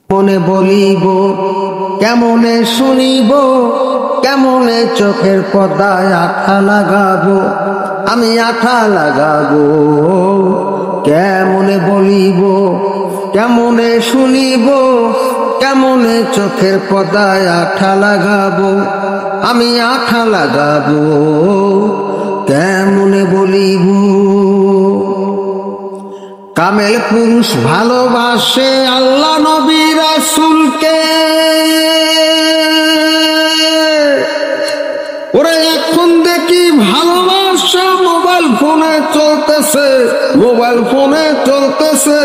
মনে বলিব কেমনে শুনিব, কেমনে চোখের পর্দায় আঠা লাগাবো, আমি আঠা লাগাবো। কেমনে বলিব কেমনে শুনিব, কেমনে চোখের পর্দায় আঠা লাগাবো, আমি আঠা লাগাবো। কেমনে বলিব। কামেল পুরুষ ভালোবাসে আল্লাহ নবী রাসূলকে, ওরে এখন দেখি ভালোবাসা মোবাইল ফোনে চলতেছে, মোবাইল ফোনে চলতেছে।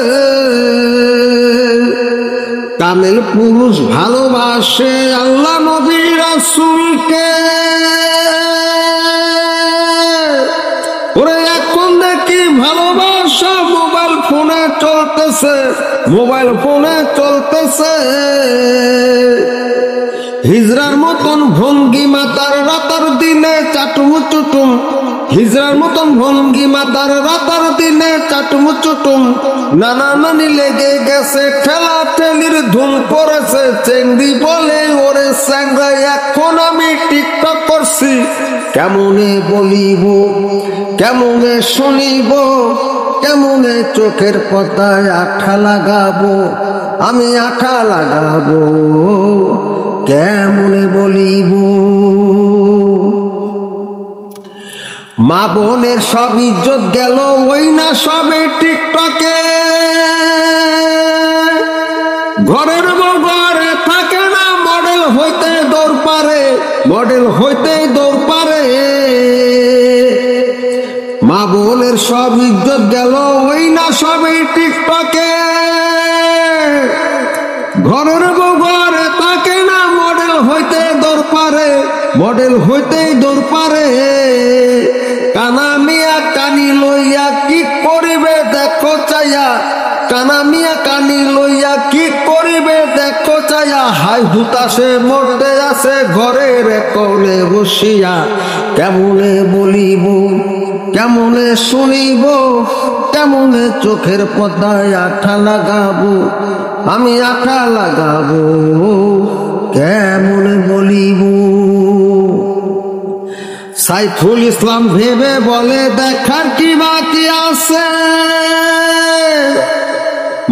কামেল পুরুষ ভালোবাসে আল্লাহ নবী রাসূলকে, ওরে এখন দেখি ভালোবাসা মোবাইল ফোনে চলতেছে, মোবাইল ফোনে চলতেছে। হিজরার মতন ভঙ্গিমা তার রাতার দিনে চাটুমু চুটুম, হিজরার মতন ভঙ্গিমা তার রাতার দিনে চাটুমু চুটুম। নানা নানি লেগে গেছে, ঠেলা ঠেলির ধুম পড়েছে। চেংড়ি বলে ওরে স্যাংরা এখন আমি টিকটক করছি। কেমনে বলিব কেমনে শুনিব, কেমনে চোখের পর্দায় আঠা লাগাবো, আমি আঠা লাগাবো। কেমনে বলিব। মা বোনের সব ইজ্জত গেল ওই না সবে টিকটকে, ঘরের বউ ঘরে থাকে না, মডেল হইতে দৌড় পারে, মডেল হইতে দৌড় পারে। মা বোনের সব ইজ্জত গেল ওই না সবে টিকটকে, ঘরের বউ ঘরে থাকে না, মডেল হইতে দৌড় পারে, মডেল হইতে দৌড় পারে। কানা মিয়া কানি লইয়া কি করিবে দেখো চাইয়া, কানা মিয়া কানি লইয়া কি করিবে দেখো চাইয়া। হাই হুতাশে মরতে আছে ঘরের কোণে বসিয়া। কেমনে বলিব কেমনে শুনিব, কেমনে চোখের পর্দায় আঠা লাগাবো, আমি আঠা লাগাবো। কেমনে বলিব। সাইফুল ইসলাম ভেবে বলে দেখার কি বাকি আছে,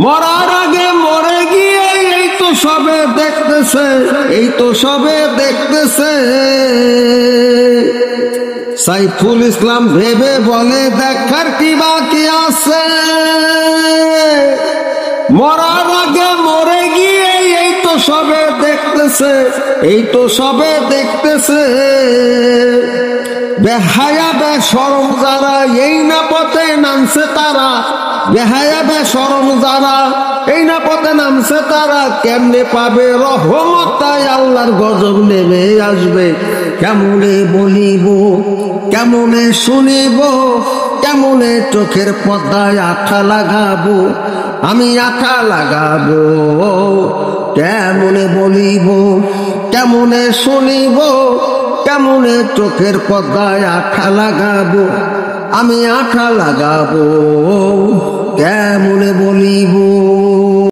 মরার আগে মরে গিয়ে এই তো সবে দেখতেছে, এই তো সবে দেখতেছে। সাইফুল ইসলাম ভেবে বলে দেখার কি বাকি আছে, মরার আগে মরে গিয়ে এই তো সবে দেখতেছে, এই তো সবে দেখতেছে। বেহায়া বেশরম যারা এই না পথে নামছে তারা, বেহায়া বেশরম যারা এই না পথে নামছে তারা। কেমনে পাবে রহমত, তাই আল্লাহর গজব নেমে আসবে। কেমনে বলিব কেমনে শুনিব, কেমনে চোখের পর্দায় আঠা লাগাবো, আমি আঠা লাগাবো। কেমনে বলিব কেমনে শুনিব, কেমনে চোখের পর্দায় আঠা লাগাবো, আমি আঠা লাগাবো। কেমনে বলিব।